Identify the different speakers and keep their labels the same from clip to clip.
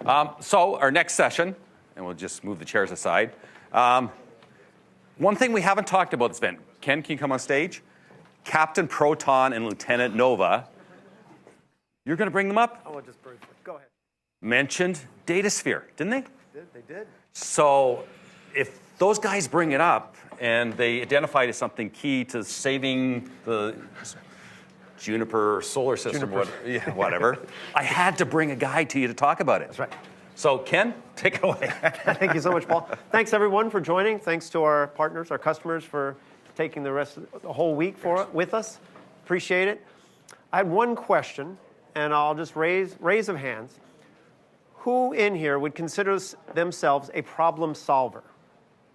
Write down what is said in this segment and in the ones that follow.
Speaker 1: So our next session, and we'll just move the chairs aside. One thing we haven't talked about this event. Ken, can you come on stage? Captain Proton and Lieutenant Nova. You're going to bring them up?
Speaker 2: Oh, just briefly. Go ahead.
Speaker 1: Mentioned DataSphere, didn't they?
Speaker 2: They did.
Speaker 1: So if those guys bring it up and they identify it as something key to saving the Juniper solar system, whatever, I had to bring a guy to you to talk about it.
Speaker 2: That's right.
Speaker 1: So Ken, take it away.
Speaker 2: Thank you so much, Paul. Thanks, everyone, for joining. Thanks to our partners, our customers, for taking the rest of the whole week with us. Appreciate it. I had one question, and I'll just raise of hands. Who in here would consider themselves a problem solver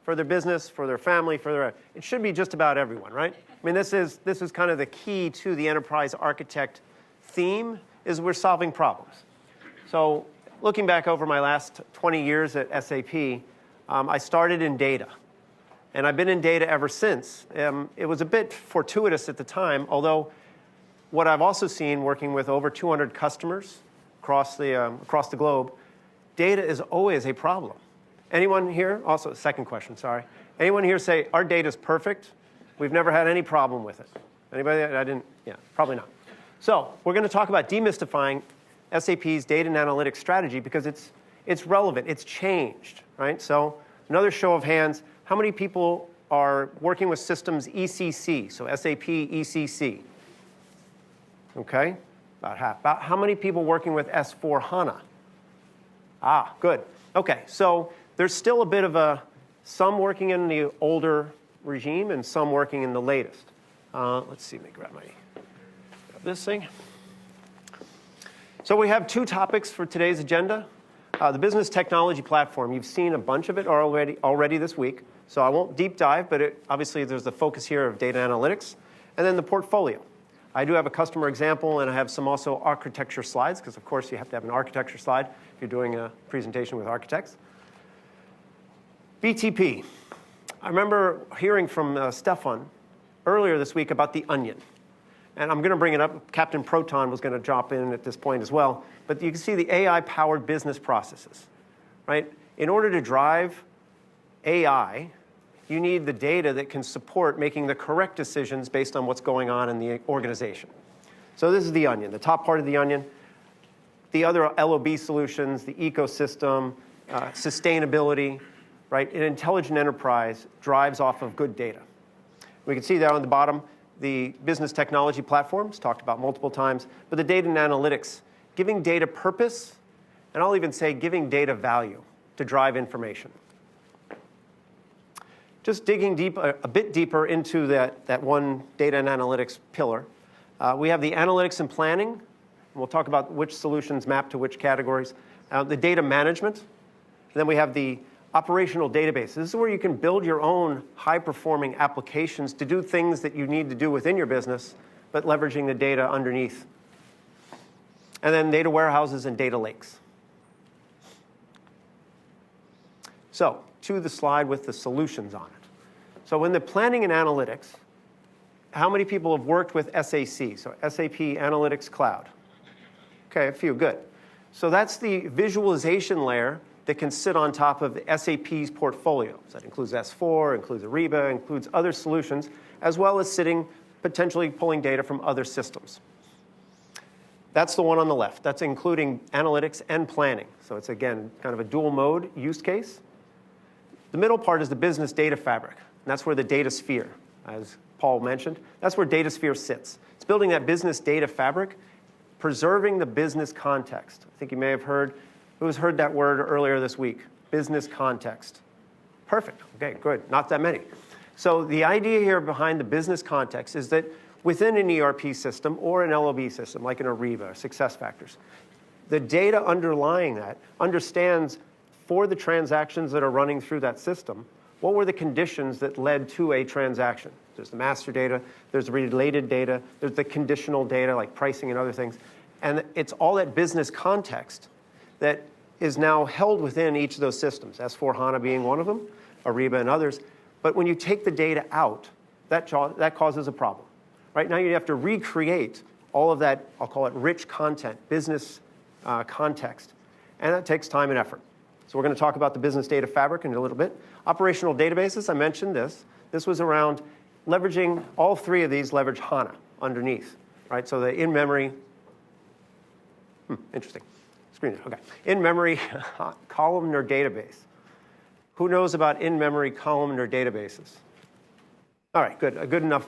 Speaker 2: for their business, for their family, it should be just about everyone, right? I mean, this is kind of the key to the enterprise architect theme, is we're solving problems. So looking back over my last 20 years at SAP, I started in data. And I've been in data ever since. It was a bit fortuitous at the time, although what I've also seen working with over 200 customers across the globe, data is always a problem. Anyone here? Also, second question, sorry. Anyone here say, our data is perfect? We've never had any problem with it. Anybody? I didn't? Yeah, probably not. So we're going to talk about demystifying SAP's data and analytics strategy because it's relevant. It's changed, right? So another show of hands. How many people are working with systems ECC, so SAP ECC? Okay, about half. About how many people working with S4 HANA? Ah, good. Okay, so there's still a bit of some working in the older regime and some working in the latest. Let's see, let me grab this thing. So we have two topics for today's agenda. The business technology platform, you've seen a bunch of it already this week. So I won't deep dive, but obviously there's the focus here of data analytics. And then the portfolio. I do have a customer example, and I have some also architecture slides, because of course you have to have an architecture slide if you're doing a presentation with architects. BTP. I remember hearing from Stefan earlier this week about the onion. And I'm going to bring it up. Captain Proton was going to drop in at this point as well. But you can see the AI-powered business processes, right? In order to drive AI, you need the data that can support making the correct decisions based on what's going on in the organization. So this is the onion, the top part of the onion. The other LOB solutions, the ecosystem, sustainability, right? An intelligent enterprise drives off of good data. We can see there on the bottom, the business technology platforms, talked about multiple times, but the data and analytics, giving data purpose, and I'll even say giving data value to drive information. Just digging a bit deeper into that one data and analytics pillar, we have the analytics and planning. And we'll talk about which solutions map to which categories. The data management. And then we have the operational database. This is where you can build your own high-performing applications to do things that you need to do within your business, but leveraging the data underneath. And then data warehouses and data lakes. So, to the slide with the solutions on it. So in the planning and analytics, how many people have worked with SAC, so SAP Analytics Cloud? Okay, a few, good. So that's the visualization layer that can sit on top of the SAP's portfolio. So that includes S4, includes Ariba, includes other solutions, as well as potentially pulling data from other systems. That's the one on the left. That's including analytics and planning. So it's, again, kind of a dual mode use case. The middle part is the business data fabric. And that's where the data sphere, as Paul mentioned, that's where data sphere sits. It's building that business data fabric, preserving the business context. I think you may have heard, who's heard that word earlier this week? Business context. Perfect. Okay, good. Not that many. So the idea here behind the business context is that within an ERP system or an LOB system, like an Ariba or SuccessFactors, the data underlying that understands for the transactions that are running through that system, what were the conditions that led to a transaction? There's the master data, there's the related data, there's the conditional data like pricing and other things. And it's all that business context that is now held within each of those systems, S4 HANA being one of them, Ariba and others. But when you take the data out, that causes a problem. Right now you have to recreate all of that, I'll call it rich content, business context. and that takes time and effort. So we're going to talk about the business data fabric in a little bit. Operational databases, I mentioned this. This was around leveraging, all three of these leverage HANA underneath, right? So the in-memory, interesting, screen, okay. In-memory columnar database. Who knows about in-memory columnar databases? All right, good, a good enough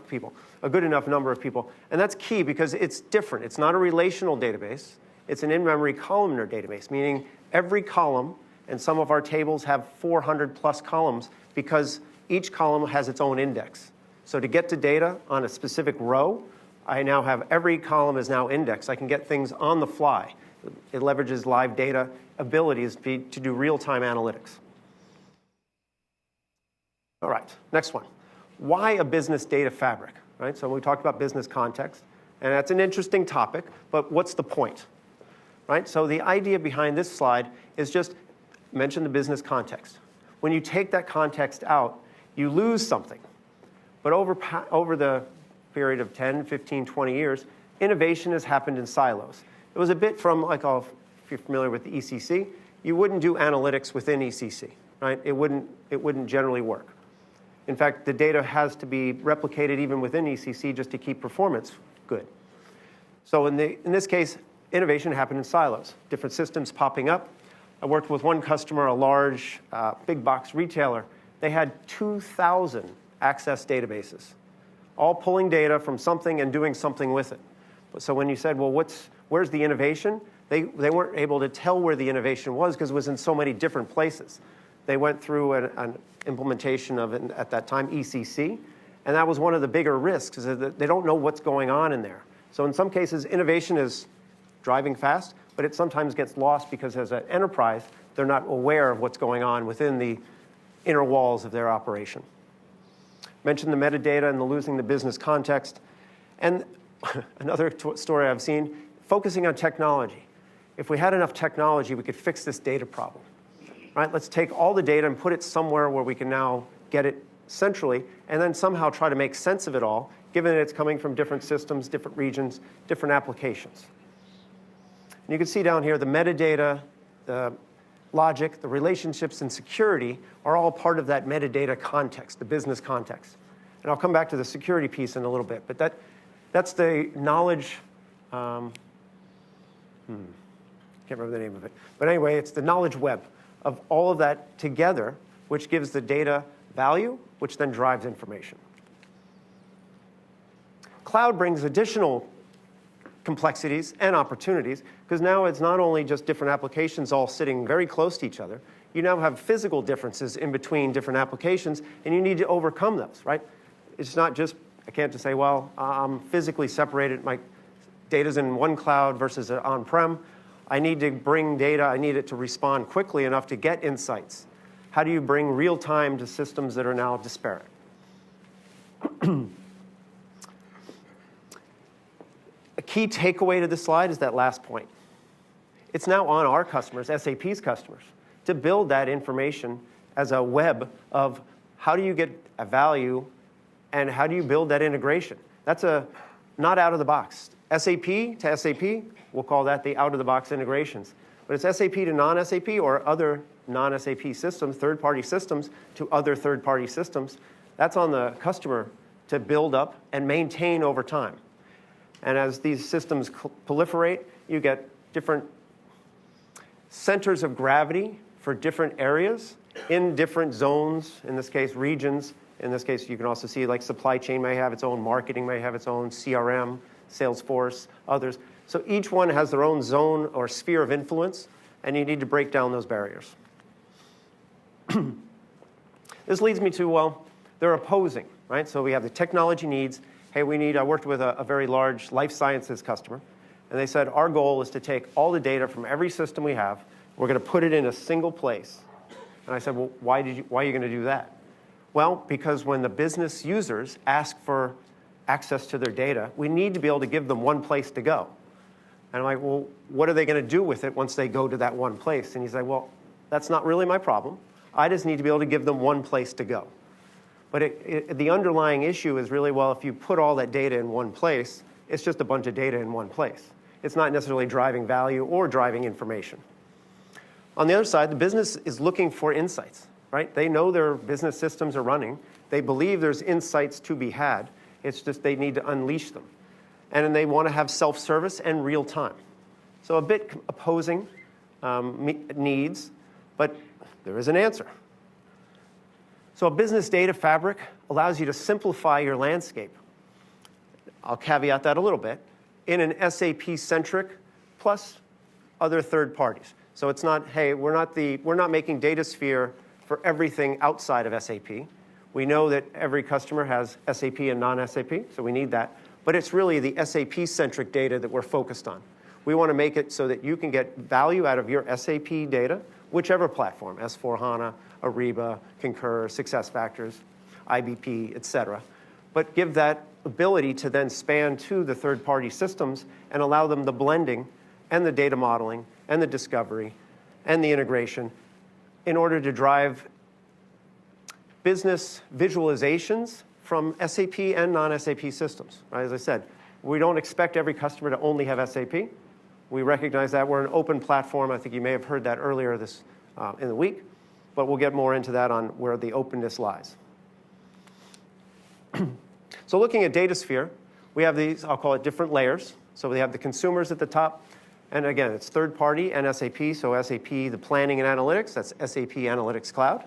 Speaker 2: number of people. And that's key because it's different. It's not a relational database. It's an in-memory columnar database, meaning every column, and some of our tables have 400 plus columns because each column has its own index. So to get to data on a specific row, I now have every column is now indexed. I can get things on the fly. It leverages live data abilities to do real-time analytics. All right, next one. Why a business data fabric? Right? So we talked about business context, and that's an interesting topic, but what's the point? Right? So the idea behind this slide is just mention the business context. When you take that context out, you lose something. But over the period of 10, 15, 20 years, innovation has happened in silos. It was a bit from, like, if you're familiar with the ECC, you wouldn't do analytics within ECC, right? It wouldn't generally work. In fact, the data has to be replicated even within ECC just to keep performance good. So in this case, innovation happened in silos, different systems popping up. I worked with one customer, a large big box retailer. They had 2,000 access databases, all pulling data from something and doing something with it. So when you said, well, where's the innovation? They weren't able to tell where the innovation was because it was in so many different places. They went through an implementation of, at that time, ECC, and that was one of the bigger risks, is that they don't know what's going on in there. So in some cases, innovation is driving fast, but it sometimes gets lost because as an enterprise, they're not aware of what's going on within the inner walls of their operation. Mentioned the metadata and the losing the business context. And another story I've seen, focusing on technology. If we had enough technology, we could fix this data problem. Right? Let's take all the data and put it somewhere where we can now get it centrally and then somehow try to make sense of it all, given that it's coming from different systems, different regions, different applications. And you can see down here the metadata, the logic, the relationships, and security are all part of that metadata context, the business context. And I'll come back to the security piece in a little bit, but that's the knowledge, can't remember the name of it. But anyway, it's the knowledge web of all of that together, which gives the data value, which then drives information. Cloud brings additional complexities and opportunities, because now it's not only just different applications all sitting very close to each other, you now have physical differences in between different applications, and you need to overcome those, right? It's not just, I can't just say, well, I'm physically separated, my data's in one cloud versus on-prem. I need to bring data, I need it to respond quickly enough to get insights. How do you bring real time to systems that are now disparate? A key takeaway to this slide is that last point. It's now on our customers, SAP's customers, to build that information as a web of how do you get a value and how do you build that integration. That's not out of the box. SAP to SAP, we'll call that the out-of-the-box integrations. But it's SAP to non-SAP or other non-SAP systems, third-party systems to other third-party systems. That's on the customer to build up and maintain over time. And as these systems proliferate, you get different centers of gravity for different areas in different zones, in this case, regions. In this case, you can also see like supply chain may have its own, marketing may have its own, CRM, Salesforce, others. So each one has their own zone or sphere of influence, and you need to break down those barriers. This leads me to, well, they're opposing, right? So we have the technology needs. Hey, I worked with a very large life sciences customer, and they said, our goal is to take all the data from every system we have, we're going to put it in a single place. And I said, well, why are you going to do that? Well, because when the business users ask for access to their data, we need to be able to give them one place to go. And I'm like, well, what are they going to do with it once they go to that one place? And he's like, well, that's not really my problem. I just need to be able to give them one place to go. But the underlying issue is really, well, if you put all that data in one place, it's just a bunch of data in one place. It's not necessarily driving value or driving information. On the other side, the business is looking for insights, right? They know their business systems are running. They believe there's insights to be had. It's just they need to unleash them. And then they want to have self-service and real time. So a bit opposing needs, but there is an answer. So a business data fabric allows you to simplify your landscape. I'll caveat that a little bit. In an SAP-centric plus other third parties. So it's not, hey, we're not making DataSphere for everything outside of SAP. We know that every customer has SAP and non-SAP, so we need that. But it's really the SAP-centric data that we're focused on. We want to make it so that you can get value out of your SAP data, whichever platform, S4 HANA, Ariba, Concur, SuccessFactors, IBP, et cetera. But give that ability to then span to the third-party systems and allow them the blending and the data modeling and the discovery and the integration in order to drive business visualizations from SAP and non-SAP systems. Right? As I said, we don't expect every customer to only have SAP. We recognize that we're an open platform. I think you may have heard that earlier this in the week, but we'll get more into that on where the openness lies. So looking at DataSphere, we have these, I'll call it different layers. So we have the consumers at the top, and again, it's third party and SAP. So SAP, the planning and analytics, that's SAP Analytics Cloud.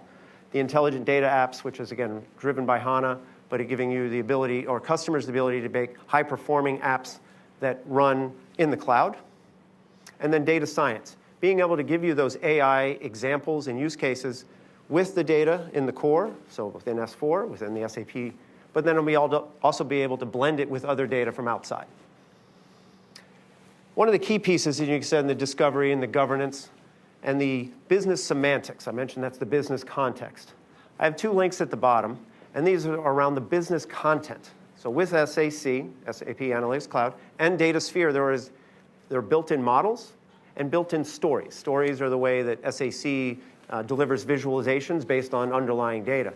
Speaker 2: The intelligent data apps, which is again driven by HANA, but it giving you the ability, or customers the ability to make high-performing apps that run in the cloud. And then data science, being able to give you those AI examples and use cases with the data in the core, so within S4, within the SAP, but then we also be able to blend it with other data from outside. One of the key pieces, as you said, in the discovery and the governance and the business semantics. I mentioned that's the business context. I have two links at the bottom, and these are around the business content. So with SAP Analytics Cloud, and DataSphere, there are built-in models and built-in stories. Stories are the way that SAC delivers visualizations based on underlying data.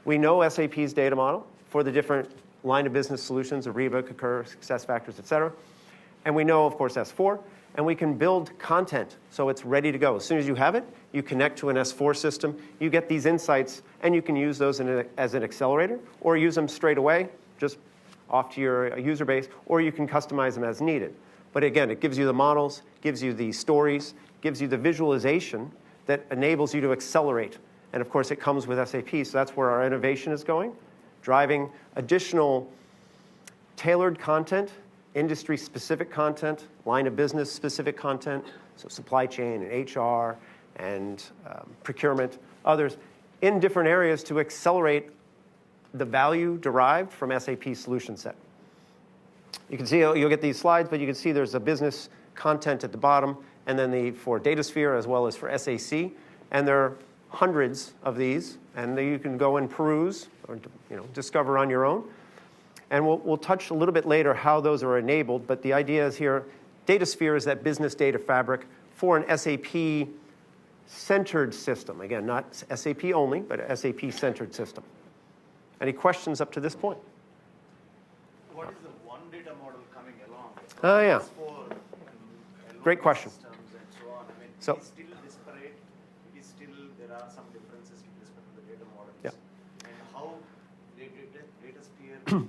Speaker 2: We know SAP's data model for the different line of business solutions, Ariba, Concur, SuccessFactors, et cetera. And we know, of course, S4, and we can build content so it's ready to go. As soon as you have it, you connect to an S4 system, you get these insights, and you can use those as an accelerator, or use them straight away, just off to your user base, or you can customize them as needed. But again, it gives you the models, gives you the stories, gives you the visualization that enables you to accelerate. And of course, it comes with SAP, so that's where our innovation is going, driving additional tailored content, industry-specific content, line of business-specific content, so supply chain and HR and procurement, others, in different areas to accelerate the value derived from SAP solution set. You can see, you'll get these slides, but you can see there's a business content at the bottom, and then for DataSphere as well as for SAC, and there are hundreds of these, and you can go and peruse or discover on your own. And we'll touch a little bit later how those are enabled, but the idea is here, DataSphere is that business data fabric for an SAP-centered system. Again, not SAP only, but an SAP-centered system. Any questions up to this point?
Speaker 3: What is the one data model coming along?
Speaker 2: Oh, yeah. Great
Speaker 3: Great
Speaker 2: question.
Speaker 3: Systems and so on. I mean,
Speaker 2: So-
Speaker 3: it is still disparate. It is still, there are some differences with respect to the data models.
Speaker 2: Yeah.
Speaker 3: And how DataSphere, the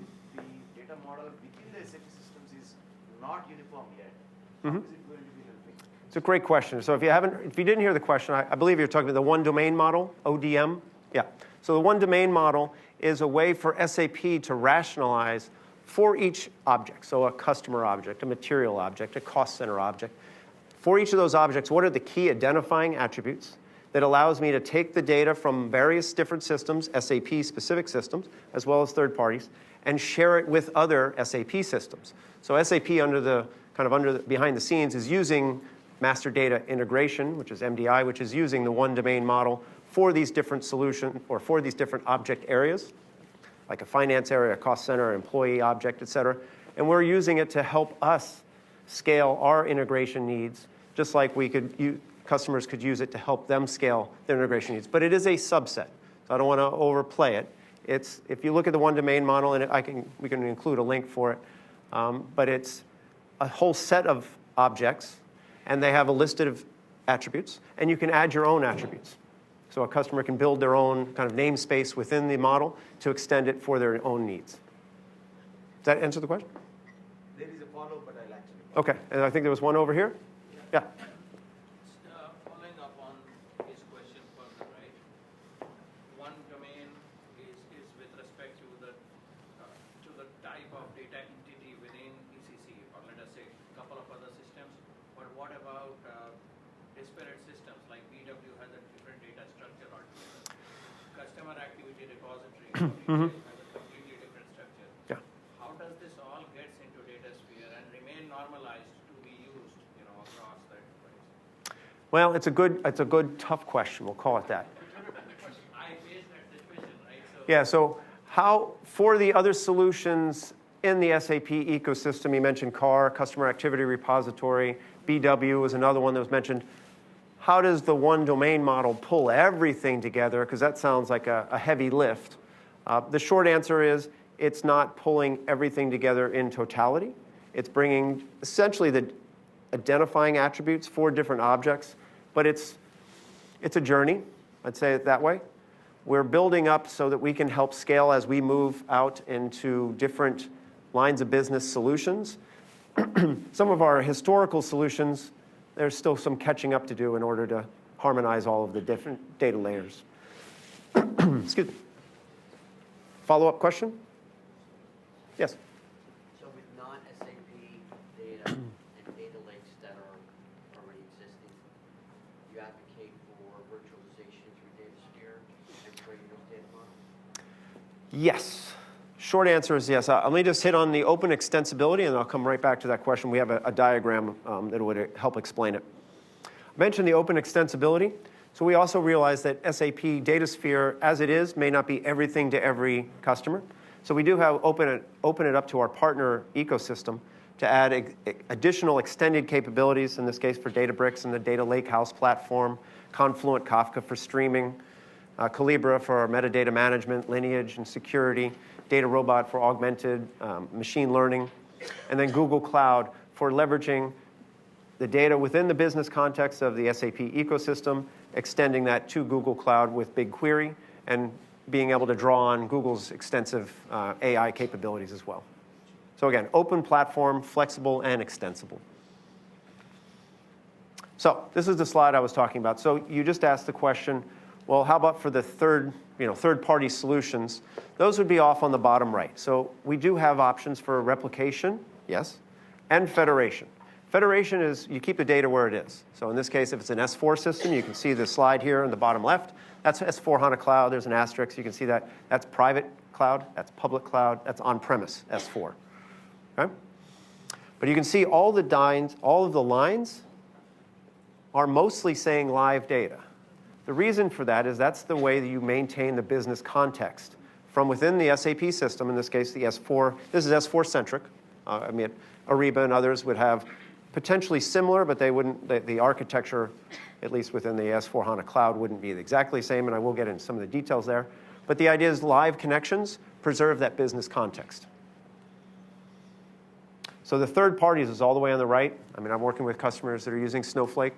Speaker 3: data model within the SAP systems is not uniform yet. How is it going to be helping?
Speaker 2: It's a great question. So if you didn't hear the question, I believe you're talking about the one domain model, ODM. Yeah. So the one domain model is a way for SAP to rationalize for each object. So a customer object, a material object, a cost center object. For each of those objects, what are the key identifying attributes that allows me to take the data from various different systems, SAP-specific systems, as well as third parties, and share it with other SAP systems. So SAP behind the scenes is using master data integration, which is MDI, which is using the one domain model for these different solutions or for these different object areas, like a finance area, a cost center, employee object, et cetera. And we're using it to help us scale our integration needs, just like customers could use it to help them scale their integration needs. But it is a subset, so I don't want to overplay it. If you look at the one domain model, and we can include a link for it, but it's a whole set of objects, and they have a list of attributes, and you can add your own attributes. So a customer can build their own kind of namespace within the model to extend it for their own needs. Does that answer the question?
Speaker 3: There is a follow-up, but I'll actually.
Speaker 2: Okay, and I think there was one over here. Yeah.
Speaker 4: Following up on his question further, right? One domain is with respect to the type of data entity within ECC, or let us say a couple of other systems. But what about disparate systems like BW has a different data structure altogether? Customer activity repository has a completely different structure.
Speaker 2: Yeah.
Speaker 4: How does this all gets into DataSphere and remain normalized to be used, across the enterprise?
Speaker 2: Well, it's a good tough question. We'll call it that.
Speaker 4: I faced that situation, right? So
Speaker 2: Yeah. So how for the other solutions in the SAP ecosystem, you mentioned CAR, Customer Activity Repository, BW was another one that was mentioned. How does the one domain model pull everything together? Because that sounds like a heavy lift. The short answer is it's not pulling everything together in totality. It's bringing essentially the identifying attributes for different objects, but it's a journey, I'd say it that way. We're building up so that we can help scale as we move out into different lines of business solutions. Some of our historical solutions, there's still some catching up to do in order to harmonize all of the different data layers. Excuse me. Follow-up question? Yes.
Speaker 5: So with non-SAP data and data lakes that are already existing, you advocate for virtualization through DataSphere and creating those data models?
Speaker 2: Yes. Short answer is yes. Let me just hit on the open extensibility, and I'll come right back to that question. We have a diagram that would help explain it. I mentioned the open extensibility. So we also realize that SAP DataSphere, as it is, may not be everything to every customer. So we do have open it up to our partner ecosystem to add additional extended capabilities, in this case for Databricks and the Data Lakehouse platform, Confluent Kafka for streaming, Calibra for our metadata management, lineage and security, Data Robot for augmented machine learning, and then Google Cloud for leveraging the data within the business context of the SAP ecosystem, extending that to Google Cloud with BigQuery, and being able to draw on Google's extensive AI capabilities as well. So again, open platform, flexible and extensible. So this is the slide I was talking about. So you just asked the question, well, how about for the third-party solutions? Those would be off on the bottom right. So we do have options for replication, yes, and federation. Federation is you keep the data where it is. So in this case, if it's an S4 system, you can see the slide here in the bottom left. That's S4 HANA Cloud. There's an asterisk. You can see that. That's private cloud. That's public cloud. That's on-premise S4. Okay? But you can see all of the lines are mostly saying live data. The reason for that is that's the way that you maintain the business context from within the SAP system, in this case, the S4. This is S4-centric. I mean, Ariba and others would have potentially similar, but they wouldn't, the architecture, at least within the S4 HANA Cloud, wouldn't be exactly the same, and I will get into some of the details there. But the idea is live connections preserve that business context. So the third parties is all the way on the right. I mean, I'm working with customers that are using Snowflake,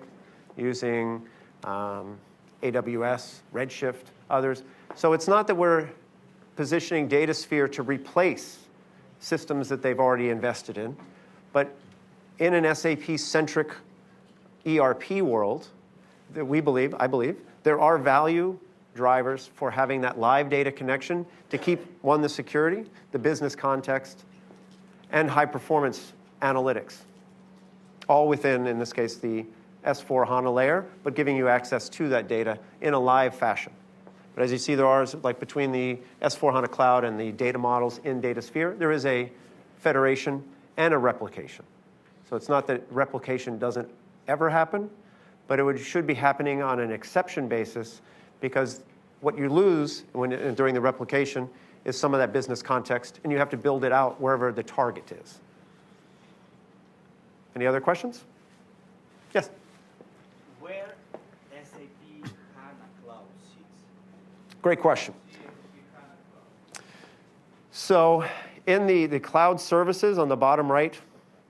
Speaker 2: using AWS, Redshift, others. So it's not that we're positioning DataSphere to replace systems that they've already invested in, but in an SAP-centric ERP world, that I believe, there are value drivers for having that live data connection to keep, one, the security, the business context, and high-performance analytics, all within, in this case, the S4 HANA layer, but giving you access to that data in a live fashion. But as you see, there are, like between the S4 HANA Cloud and the data models in DataSphere, there is a federation and a replication. So it's not that replication doesn't ever happen, but it should be happening on an exception basis, because what you lose during the replication is some of that business context, and you have to build it out wherever the target is. Any other questions? Yes?
Speaker 3: Where SAP HANA Cloud sits?
Speaker 2: Great question. So in the cloud services on the bottom right,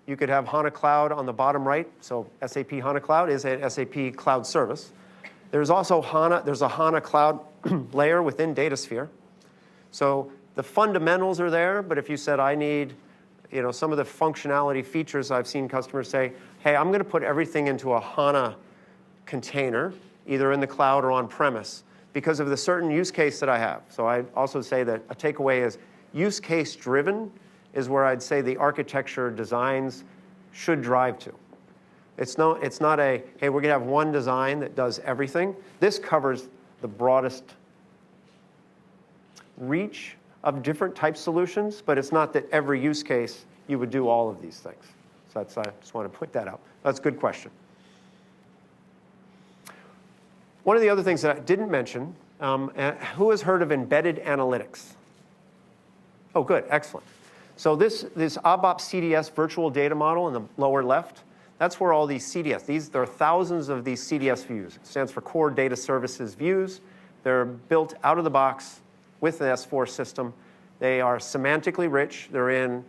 Speaker 2: You could have HANA Cloud on the bottom right. So SAP HANA Cloud is an SAP Cloud service. There's also there's a HANA Cloud layer within DataSphere. So the fundamentals are there, but if you said, I need some of the functionality features, I've seen customers say, hey, I'm going to put everything into a HANA container, either in the cloud or on premise, because of the certain use case that I have. So I also say that a takeaway is use case driven is where I'd say the architecture designs should drive to. It's not a, hey, we're going to have one design that does everything. This covers the broadest reach of different type solutions, but it's not that every use case you would do all of these things. So I just want to put that out. That's a good question. One of the other things that I didn't mention, who has heard of embedded analytics? Oh, good, excellent. So this ABAP CDS virtual data model in the lower left, that's where all these CDS, there are thousands of these CDS views. It stands for Core Data Services views. They're built out of the box with the S4 system. They are semantically rich. They're in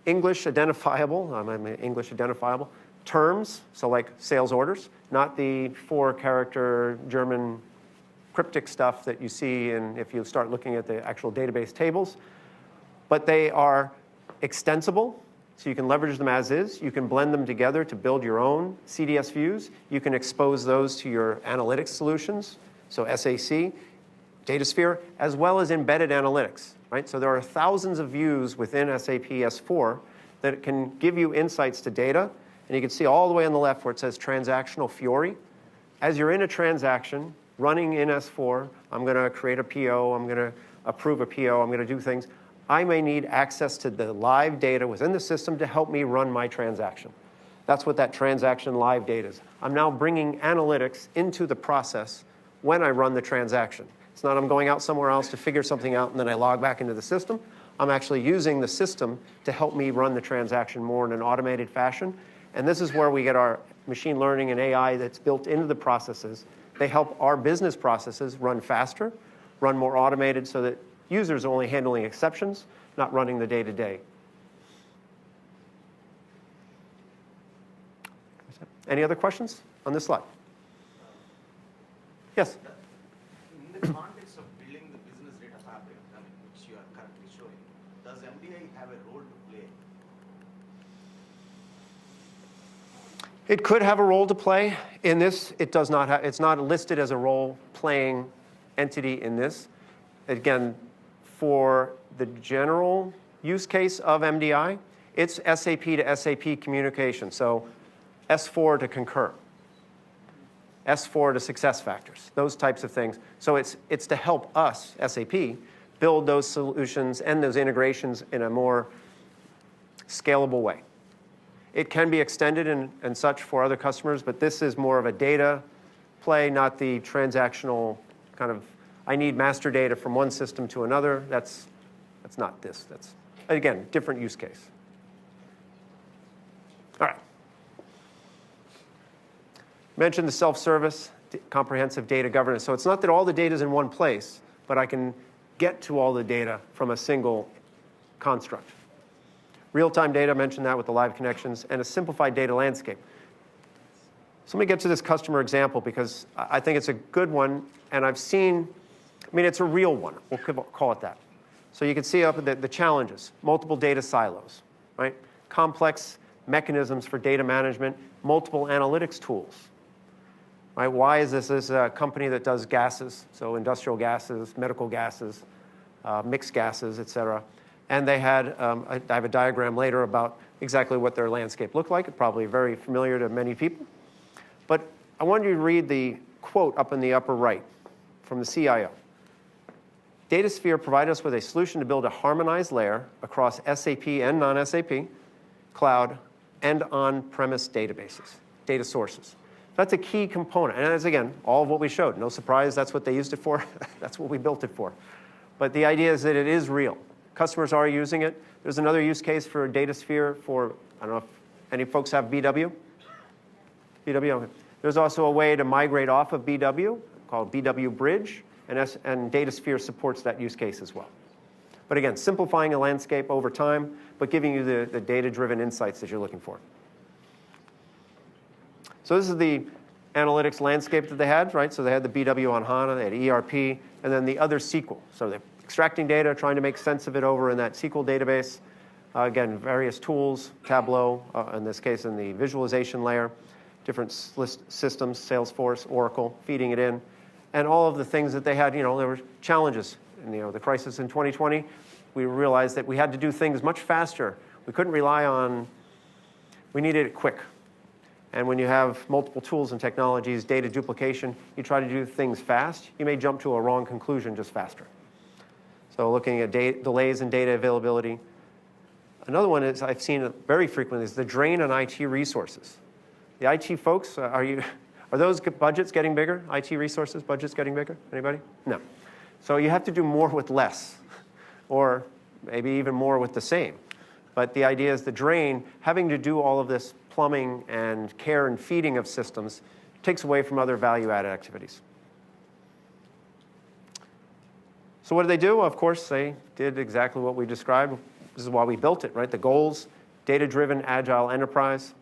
Speaker 2: English identifiable terms, so like sales orders, not the 4-character German cryptic stuff that you see if you start looking at the actual database tables. But they are extensible, so you can leverage them as is. You can blend them together to build your own CDS views. You can expose those to your analytics solutions, so SAC, DataSphere, as well as embedded analytics. Right? So there are thousands of views within SAP S4 that can give you insights to data. And you can see all the way on the left where it says transactional Fiori. As you're in a transaction, running in S4, I'm going to create a PO, I'm going to approve a PO, I'm going to do things. I may need access to the live data within the system to help me run my transaction. That's what that transaction live data is. I'm now bringing analytics into the process when I run the transaction. It's not I'm going out somewhere else to figure something out and then I log back into the system. I'm actually using the system to help me run the transaction more in an automated fashion. And this is where we get our machine learning and AI that's built into the processes. They help our business processes run faster, run more automated so that users are only handling exceptions, not running the day-to-day. Any other questions on this slide? Yes?
Speaker 3: In the context of building the business data fabric, which you are currently showing, does MDI have a role to play?
Speaker 2: It could have a role to play. In this, it does not have, it's not listed as a role-playing entity in this. Again, for the general use case of MDI, it's SAP to SAP communication. So S4 to Concur, S4 to SuccessFactors, those types of things. So it's to help us, SAP, build those solutions and those integrations in a more scalable way. It can be extended and such for other customers, but this is more of a data play, not the transactional kind of, I need master data from one system to another. That's not this. That's, again, different use case. All right. Mentioned the self-service, comprehensive data governance. So it's not that all the data is in one place, but I can get to all the data from a single construct. Real-time data, I mentioned that with the live connections, and a simplified data landscape. So let me get to this customer example because I think it's a good one, and I've seen, it's a real one. We'll call it that. So you can see up the challenges, multiple data silos, right? Complex mechanisms for data management, multiple analytics tools. Right? Why is this? This is a company that does gases, so industrial gases, medical gases, mixed gases, et cetera. And they had, I have a diagram later about exactly what their landscape looked like. It's probably very familiar to many people. But I wanted you to read the quote up in the upper right from the CIO. DataSphere provided us with a solution to build a harmonized layer across SAP and non-SAP, cloud, and on-premise databases, data sources. That's a key component. And as again, all of what we showed. No surprise, that's what they used it for. That's what we built it for. But the idea is that it is real. Customers are using it. There's another use case for DataSphere for, I don't know if any folks have BW? BW. There's also a way to migrate off of BW called BW Bridge, and DataSphere supports that use case as well. But again, simplifying a landscape over time, but giving you the data-driven insights that you're looking for. So this is the analytics landscape that they had, right? So they had the BW on HANA, they had ERP, and then the other SQL. So they're extracting data, trying to make sense of it over in that SQL database. Again, various tools, Tableau, in this case in the visualization layer, different systems, Salesforce, Oracle, feeding it in, and all of the things that they had, there were challenges. And, the crisis in 2020, we realized that we had to do things much faster. We couldn't rely on, we needed it quick. And when you have multiple tools and technologies, data duplication, you try to do things fast, you may jump to a wrong conclusion just faster. So looking at delays in data availability. Another one is I've seen it very frequently is the drain on IT resources. The IT folks, are those budgets getting bigger? IT resources, budgets getting bigger? Anybody? No. So you have to do more with less, or maybe even more with the same. But the idea is the drain, having to do all of this plumbing and care and feeding of systems takes away from other value-added activities. So what did they do? Well, of course, they did exactly what we described. This is why we built it, right? The goals, data-driven, agile enterprise,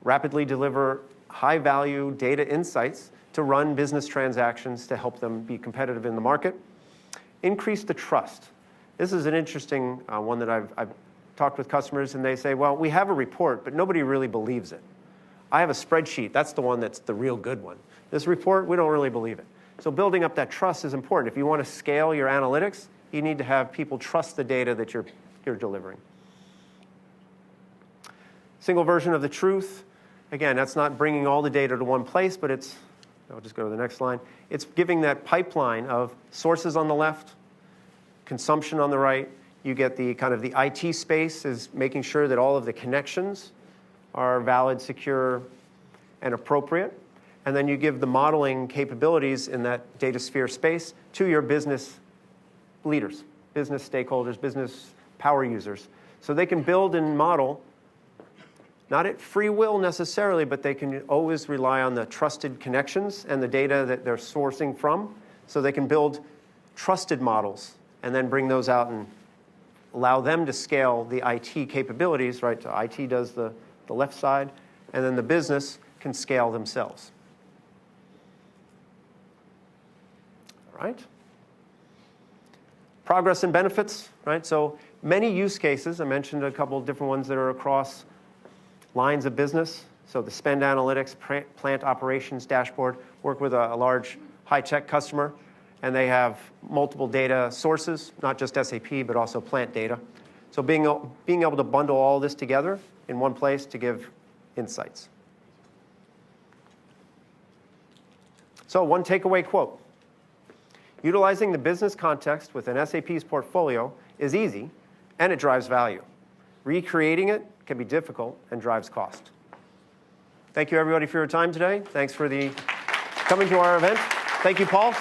Speaker 2: rapidly deliver high-value data insights to run business transactions to help them be competitive in the market. Increase the trust. This is an interesting one that I've talked with customers, and they say, well, we have a report, but nobody really believes it. I have a spreadsheet. That's the one that's the real good one. This report, we don't really believe it. So building up that trust is important. If you want to scale your analytics, you need to have people trust the data that you're delivering. Single version of the truth. Again, that's not bringing all the data to one place, but it's, I'll just go to the next line. It's giving that pipeline of sources on the left, consumption on the right. You get the kind of the IT space is making sure that all of the connections are valid, secure, and appropriate. And then you give the modeling capabilities in that data sphere space to your business leaders, business stakeholders, business power users. So they can build and model, not at free will necessarily, but they can always rely on the trusted connections and the data that they're sourcing from. So they can build trusted models and then bring those out and allow them to scale the IT capabilities, right? So IT does the left side, and then the business can scale themselves. All right? Progress and benefits, right? So many use cases. I mentioned a couple of different ones that are across lines of business. So the spend analytics, plant operations dashboard, work with a large high-tech customer, and they have multiple data sources, not just SAP, but also plant data. So being able to bundle all this together in one place to give insights. So one takeaway quote. Utilizing the business context within SAP's portfolio is easy, and it drives value. Recreating it can be difficult and drives cost. Thank you, everybody, for your time today. Thanks for coming to our event. Thank you, Paul.